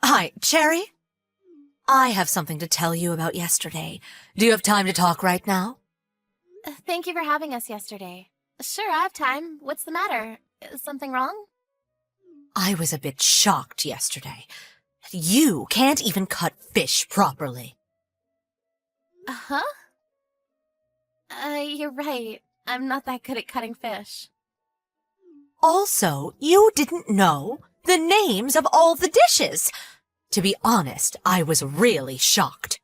Hi, Cherry. I have something to tell you about yesterday. Do you have time to talk right now? Thank you for having us yesterday. Sure, I have time. What's the matter? Is something wrong? I was a bit shocked yesterday. You can't even cut fish properly. Huh? You're right. I'm not that good at cutting fish. Also, you didn't know the names of all the dishes. To be honest, I was really shocked.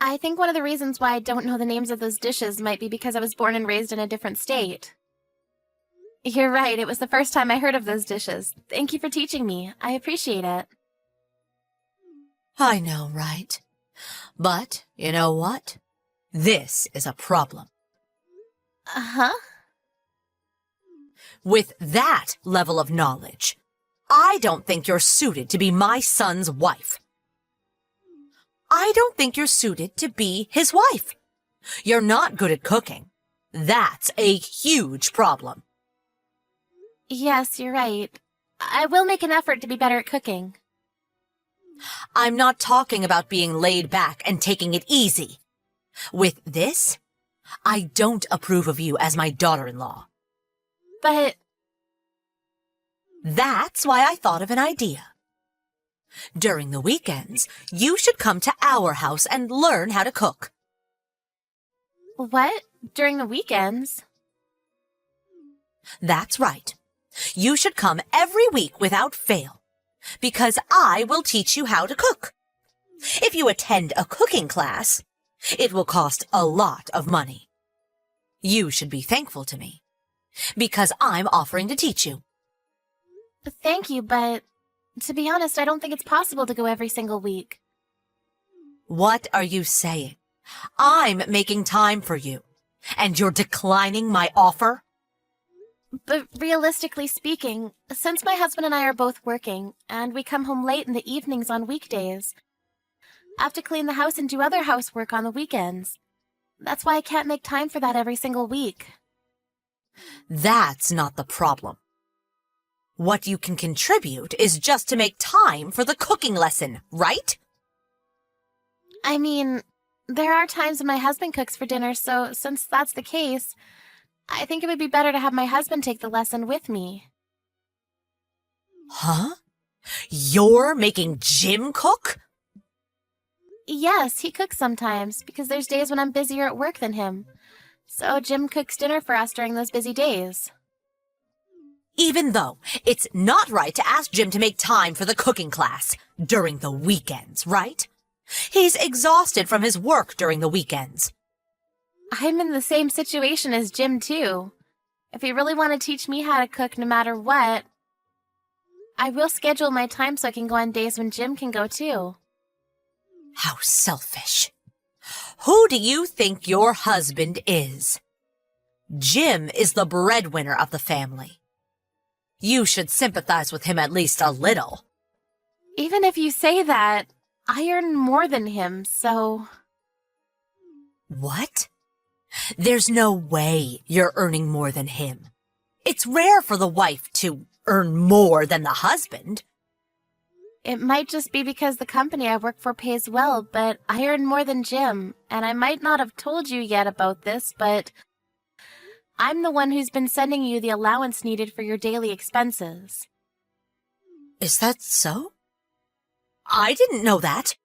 I think one of the reasons why I don't know the names of those dishes might be because I was born and raised in a different state. You're right, it was the first time I heard of those dishes. Thank you for teaching me. I appreciate it. I know, right? But, you know what? This is a problem. Uh-huh? With that level of knowledge, I don't think you're suited to be my son's wife. I don't think you're suited to be his wife. You're not good at cooking. That's a huge problem. Yes, you're right. I will make an effort to be better at cooking. I'm not talking about being laid back and taking it easy. With this, I don't approve of you as my daughter-in-law. But... That's why I thought of an idea. During the weekends, you should come to our house and learn how to cook. What? During the weekends? That's right. You should come every week without fail, because I will teach you how to cook. If you attend a cooking class, it will cost a lot of money. You should be thankful to me, because I'm offering to teach you. Thank you, but to be honest, I don't think it's possible to go every single week. What are you saying? I'm making time for you, and you're declining my offer? But realistically speaking, since my husband and I are both working, and we come home late in the evenings on weekdays, I have to clean the house and do other housework on the weekends. That's why I can't make time for that every single week. That's not the problem. What you can contribute is just to make time for the cooking lesson, right? I mean, there are times when my husband cooks for dinner, so since that's the case, I think it would be better to have my husband take the lesson with me. Huh? You're making Jim cook? Yes, he cooks sometimes, because there's days when I'm busier at work than him. So Jim cooks dinner for us during those busy days. Even though it's not right to ask Jim to make time for the cooking class during the weekends, right? He's exhausted from his work during the weekends. I'm in the same situation as Jim, too. If you really want to teach me how to cook no matter what, I will schedule my time so I can go on days when Jim can go, too. How selfish. Who do you think your husband is? Jim is the breadwinner of the family. You should sympathize with him at least a little. Even if you say that, I earn more than him, so... What? There's no way you're earning more than him. It's rare for the wife to earn more than the husband. It might just be because the company I work for pays well, but I earn more than Jim, and I might not have told you yet about this, but I'm the one who's been sending you the allowance needed for your daily expenses. Is that so? I didn't know that.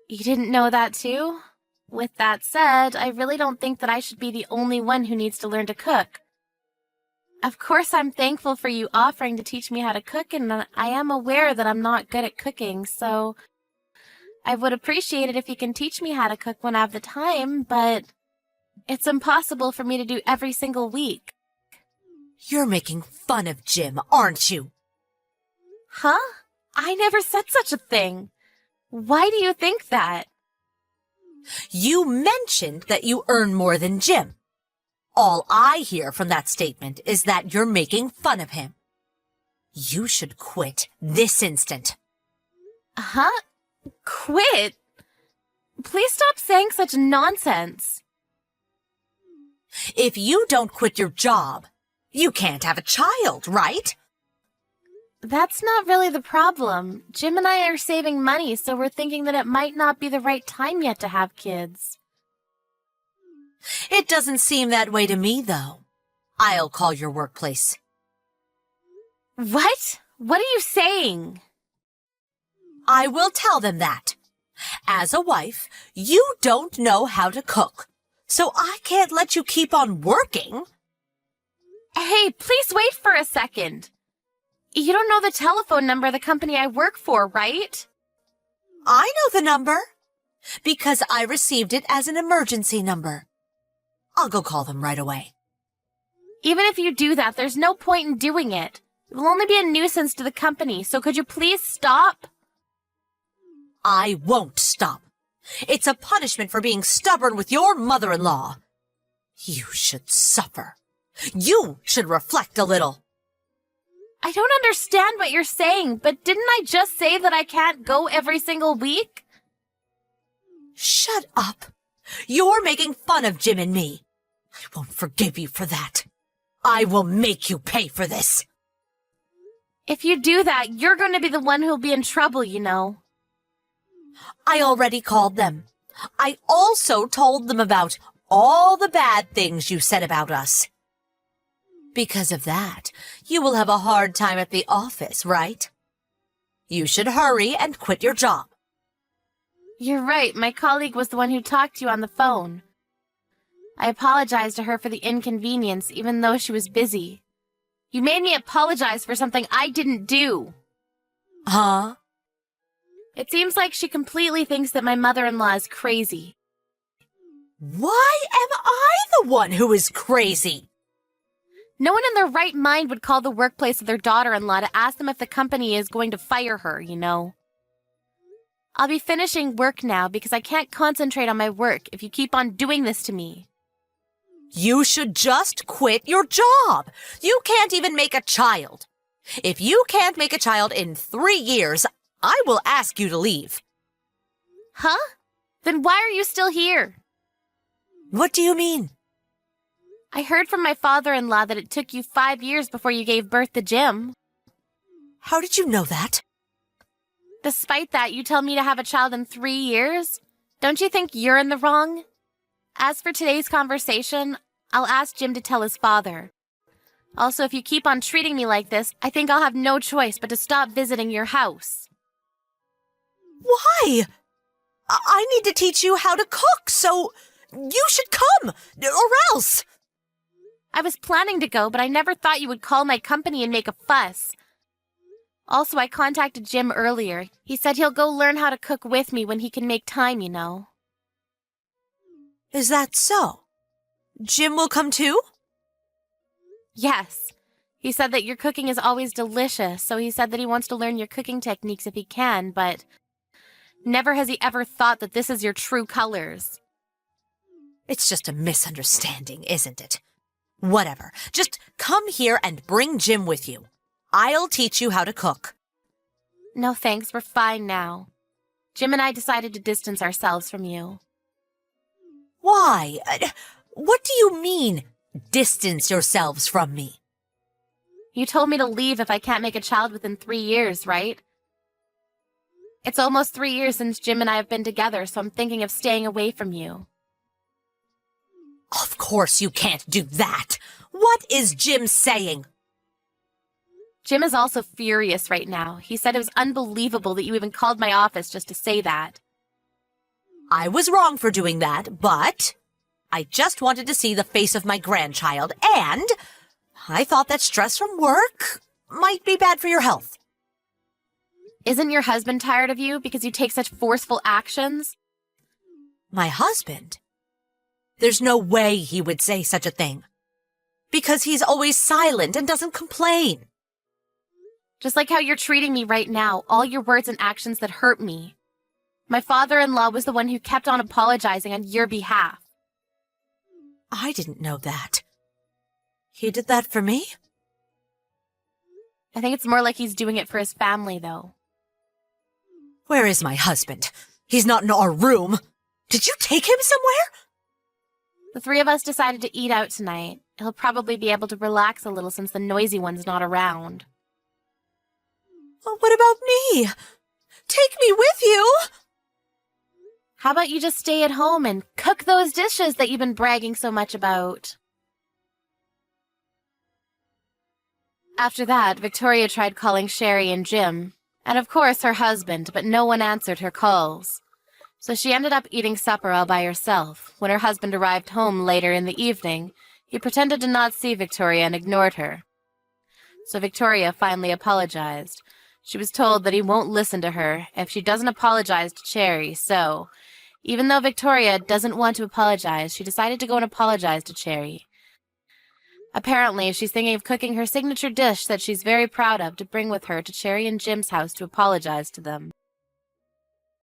You didn't know that too? With that said, I really don't think that I should be the only one who needs to learn to cook. Of course, I'm thankful for you offering to teach me how to cook, and I am aware that I'm not good at cooking, so I would appreciate it if you can teach me how to cook when I have the time, but it's impossible for me to do every single week. You're making fun of Jim, aren't you? Huh? I never said such a thing. Why do you think that? You mentioned that you earn more than Jim. All I hear from that statement is that you're making fun of him. You should quit this instant. Huh? Quit? Please stop saying such nonsense. If you don't quit your job, you can't have a child, right? That's not really the problem. Jim and I are saving money, so we're thinking that it might not be the right time yet to have kids. It doesn't seem that way to me, though. I'll call your workplace. What? What are you saying? I will tell them that. As a wife, you don't know how to cook, so I can't let you keep on working. Hey, please wait for a second. You don't know the telephone number of the company I work for, right? I know the number, because I received it as an emergency number. I'll go call them right away. Even if you do that, there's no point in doing it. It will only be a nuisance to the company, so could you please stop? I won't stop. It's a punishment for being stubborn with your mother-in-law. You should suffer. You should reflect a little. I don't understand what you're saying, but didn't I just say that I can't go every single week? Shut up. You're making fun of Jim and me. I won't forgive you for that. I will make you pay for this. If you do that, you're going to be the one who'll be in trouble, you know. I already called them. I also told them about all the bad things you said about us. Because of that, you will have a hard time at the office, right? You should hurry and quit your job. You're right. My colleague was the one who talked to you on the phone. I apologized to her for the inconvenience, even though she was busy. You made me apologize for something I didn't do. Huh? It seems like she completely thinks that my mother-in-law is crazy. Why am I the one who is crazy? No one in their right mind would call the workplace of their daughter-in-law to ask them if the company is going to fire her, you know. I'll be finishing work now because I can't concentrate on my work if you keep on doing this to me. You should just quit your job. You can't even make a child. If you can't make a child in 3 years, I will ask you to leave. Huh? Then why are you still here? What do you mean? I heard from my father-in-law that it took you 5 years before you gave birth to Jim. How did you know that? Despite that, you tell me to have a child in 3 years? Don't you think you're in the wrong? As for today's conversation, I'll ask Jim to tell his father. Also, if you keep on treating me like this, I think I'll have no choice but to stop visiting your house. Why? I need to teach you how to cook, so you should come, or else. I was planning to go, but I never thought you would call my company and make a fuss. Also, I contacted Jim earlier. He said he'll go learn how to cook with me when he can make time, you know. Is that so? Jim will come too? Yes. He said that your cooking is always delicious, so he said that he wants to learn your cooking techniques if he can, but never has he ever thought that this is your true colors. It's just a misunderstanding, isn't it? Whatever. Just come here and bring Jim with you. I'll teach you how to cook. No thanks, we're fine now. Jim and I decided to distance ourselves from you. Why? What do you mean, distance yourselves from me? You told me to leave if I can't make a child within 3 years, right? It's almost 3 years since Jim and I have been together, so I'm thinking of staying away from you. Of course you can't do that. What is Jim saying? Jim is also furious right now. He said it was unbelievable that you even called my office just to say that. I was wrong for doing that, but I just wanted to see the face of my grandchild, and I thought that stress from work might be bad for your health. Isn't your husband tired of you because you take such forceful actions? My husband? There's no way he would say such a thing. Because he's always silent and doesn't complain. Just like how you're treating me right now, all your words and actions that hurt me. My father-in-law was the one who kept on apologizing on your behalf. I didn't know that. He did that for me? I think it's more like he's doing it for his family, though. Where is my husband? He's not in our room. Did you take him somewhere? The 3 of us decided to eat out tonight. He'll probably be able to relax a little since the noisy one's not around. What about me? Take me with you! How about you just stay at home and cook those dishes that you've been bragging so much about? After that, Victoria tried calling Sherry and Jim, and of course her husband, but no one answered her calls. So she ended up eating supper all by herself. When her husband arrived home later in the evening, he pretended to not see Victoria and ignored her. So Victoria finally apologized. She was told that he won't listen to her if she doesn't apologize to Cherry, so even though Victoria doesn't want to apologize, she decided to go and apologize to Cherry. Apparently, she's thinking of cooking her signature dish that she's very proud of to bring with her to Cherry and Jim's house to apologize to them.